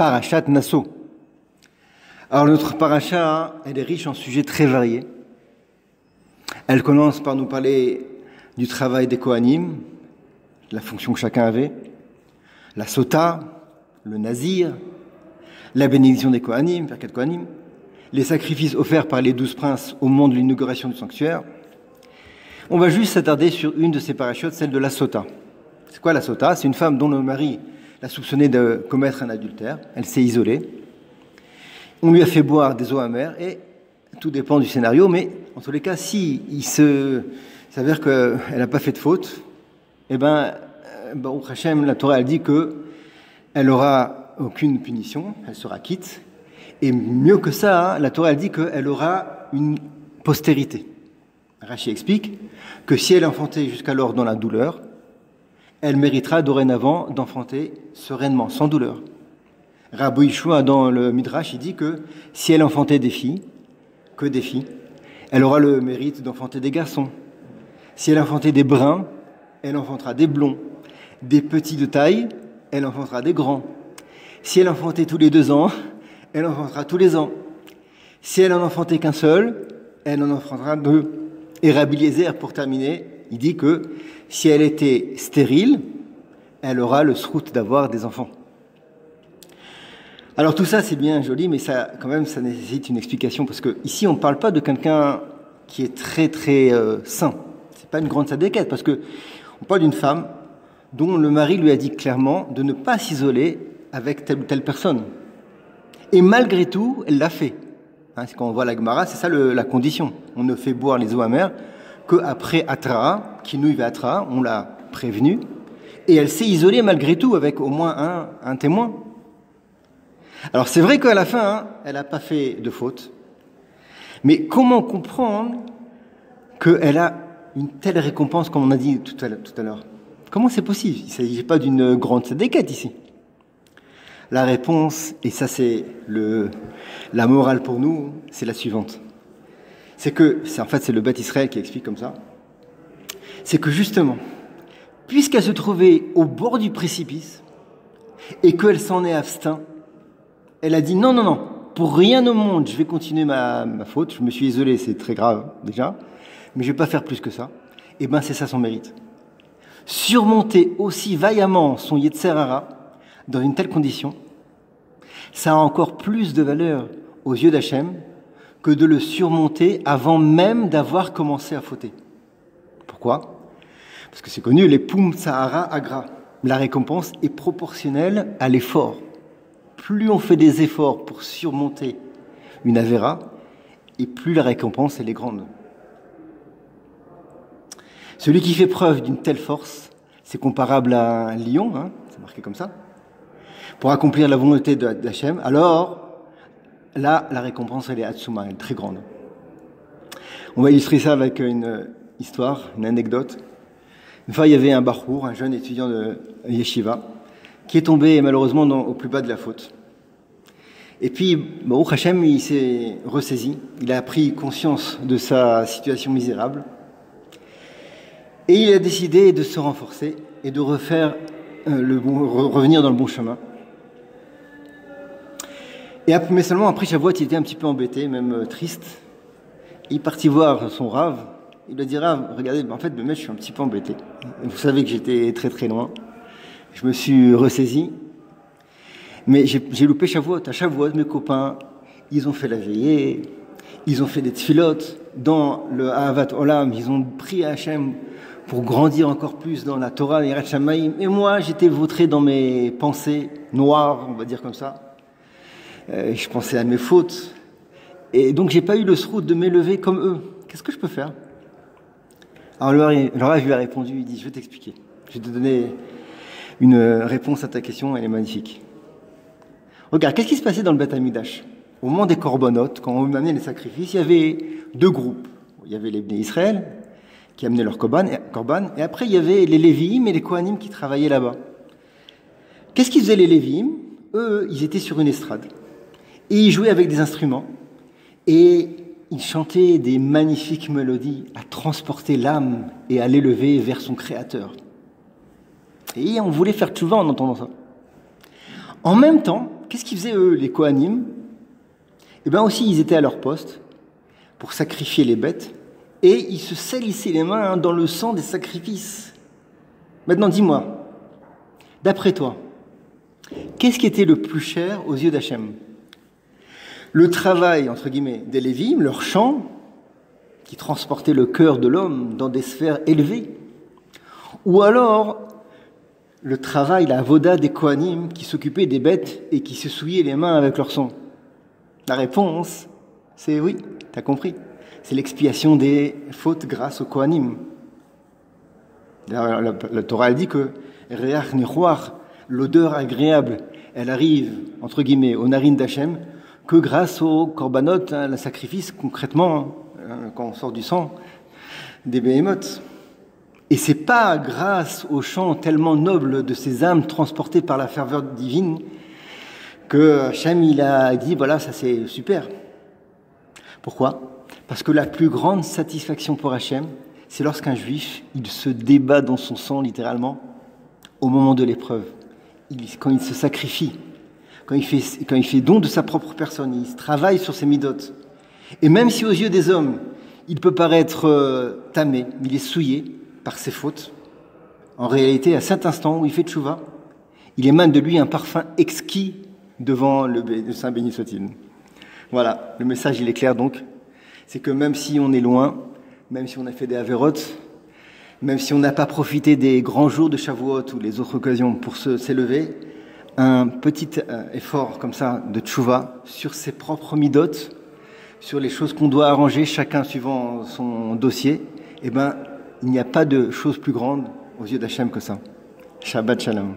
Parashat Nasso. Alors notre paracha, elle est riche en sujets très variés. Elle commence par nous parler du travail des Kohanim, la fonction que chacun avait, la sota, le nazir, la bénédiction des Kohanim, Birkat Kohanim, les sacrifices offerts par les 12 princes au moment de l'inauguration du sanctuaire. On va juste s'attarder sur une de ces parachutes, celle de la sota. C'est quoi la sota? C'est une femme dont le mari l'a soupçonnée de commettre un adultère. Elle s'est isolée. On lui a fait boire des eaux amères et tout dépend du scénario, mais en tous les cas, si il s'avère qu'elle n'a pas fait de faute, eh bien, Baruch Hashem, la Torah, elle dit qu'elle n'aura aucune punition, elle sera quitte. Et mieux que ça, la Torah, elle dit qu'elle aura une postérité. Rashi explique que si elle enfantait jusqu'alors dans la douleur, elle méritera dorénavant d'enfanter sereinement, sans douleur. Rabbi Yeshua, dans le Midrash, il dit que si elle enfantait des filles, que des filles, elle aura le mérite d'enfanter des garçons. Si elle enfantait des bruns, elle enfantera des blonds. Des petits de taille, elle enfantera des grands. Si elle enfantait tous les 2 ans, elle enfantera tous les ans. Si elle en enfantait qu'un seul, elle en enfantera 2. Et Rabbi Eliezer, pour terminer, il dit que si elle était stérile, elle aura le srout d'avoir des enfants. Alors tout ça c'est bien joli, mais ça quand même ça nécessite une explication, parce que ici on ne parle pas de quelqu'un qui est très très saint. C'est pas une grande sadéquette, parce que on parle d'une femme dont le mari lui a dit clairement de ne pas s'isoler avec telle ou telle personne. Et malgré tout, elle l'a fait. C'est quand on voit la Gemara, c'est ça la condition. On ne fait boire les eaux amères qu'après Atra, Kinouï Atra, on l'a prévenue, et elle s'est isolée malgré tout avec au moins un témoin. Alors c'est vrai qu'à la fin, elle n'a pas fait de faute, mais comment comprendre qu'elle a une telle récompense comme on a dit tout à l'heure? Comment c'est possible? Il ne s'agit pas d'une grande déquête ici. La réponse, et ça c'est la morale pour nous, c'est la suivante. C'est le Beth Israël qui explique comme ça. C'est que justement, puisqu'elle se trouvait au bord du précipice et qu'elle s'en est abstint, elle a dit non, pour rien au monde, je vais continuer ma faute, je me suis isolé, c'est très grave déjà, mais je ne vais pas faire plus que ça. Et bien c'est ça son mérite. Surmonter aussi vaillamment son Yetzer Hara dans une telle condition, ça a encore plus de valeur aux yeux d'Hachem que de le surmonter avant même d'avoir commencé à fauter. Pourquoi? Parce que c'est connu, les Poum Sahara Agra. La récompense est proportionnelle à l'effort. Plus on fait des efforts pour surmonter une avéra, et plus la récompense elle est grande. Celui qui fait preuve d'une telle force, c'est comparable à un lion, c'est marqué comme ça, pour accomplir la volonté d'Hachem, alors là, la récompense elle est Hatsuma, elle est très grande. On va illustrer ça avec une histoire, une anecdote. Une fois, il y avait un bachour, un jeune étudiant de yeshiva, qui est tombé malheureusement au plus bas de la faute. Et puis, Baruch Hashem, il s'est ressaisi, il a pris conscience de sa situation misérable, et il a décidé de se renforcer et de revenir dans le bon chemin. Mais seulement après Shavuot, il était un petit peu embêté, même triste. Il est parti voir son Rav. Il lui a dit: Rav, regardez, en fait, je suis un petit peu embêté. Vous savez que j'étais très très loin. Je me suis ressaisi. Mais j'ai loupé Shavuot. À Shavuot, mes copains, ils ont fait la veillée, ils ont fait des tfilotes dans le Ahavat Olam, ils ont prié Hachem pour grandir encore plus dans la Torah, l'Yirat Shamayim. Et moi, j'étais vautré dans mes pensées noires, on va dire comme ça. Je pensais à mes fautes. Et donc, j'ai pas eu le srout de m'élever comme eux. Qu'est-ce que je peux faire? Alors là, je lui ai répondu, il dit: je vais t'expliquer. Je vais te donner une réponse à ta question, elle est magnifique. Regarde, qu'est-ce qui se passait dans le Beth Amikdash? Au moment des korbanot, quand on amenait les sacrifices, il y avait 2 groupes. Il y avait les Bnei Israël, qui amenaient leurs korban, et après il y avait les Lévi'im et les Kohanim qui travaillaient là-bas. Qu'est-ce qu'ils faisaient les Lévi'im? Eux, ils étaient sur une estrade. Et ils jouaient avec des instruments. Et ils chantaient des magnifiques mélodies à transporter l'âme et à l'élever vers son Créateur. Et on voulait faire tchouva en entendant ça. En même temps, qu'est-ce qu'ils faisaient eux, les Kohanim? Eh bien aussi, ils étaient à leur poste pour sacrifier les bêtes et ils se salissaient les mains dans le sang des sacrifices. Maintenant, dis-moi, d'après toi, qu'est-ce qui était le plus cher aux yeux d'Hachem? Le travail, entre guillemets, des Lévim, leur chant, qui transportait le cœur de l'homme dans des sphères élevées, ou alors le travail, la avoda des Kohanim qui s'occupaient des bêtes et qui se souillaient les mains avec leur sang? La réponse, c'est oui, t'as compris. C'est l'expiation des fautes grâce aux Kohanim. La Torah elle dit que Reach Nichoar, l'odeur agréable, elle arrive, entre guillemets, aux narines d'Hachem, que grâce au korbanot, le sacrifice, concrètement, quand on sort du sang des béhémoths. Et c'est pas grâce au chant tellement noble de ces âmes transportées par la ferveur divine que Hachem il a dit voilà, ça c'est super. Pourquoi? Parce que la plus grande satisfaction pour Hachem, c'est lorsqu'un juif, il se débat dans son sang littéralement au moment de l'épreuve. Quand il se sacrifie, quand il fait don de sa propre personne, il travaille sur ses midotes. Et même si aux yeux des hommes, il peut paraître tamé, il est souillé par ses fautes, en réalité, à cet instant où il fait tchouva, il émane de lui un parfum exquis devant le Saint béni soit-il. Voilà, le message il est clair donc, c'est que même si on est loin, même si on a fait des avérotes, même si on n'a pas profité des grands jours de Shavuot ou les autres occasions pour s'élever, un petit effort comme ça de tchouva sur ses propres midotes, sur les choses qu'on doit arranger chacun suivant son dossier, eh ben, il n'y a pas de chose plus grande aux yeux d'Hachem que ça. Shabbat Shalom.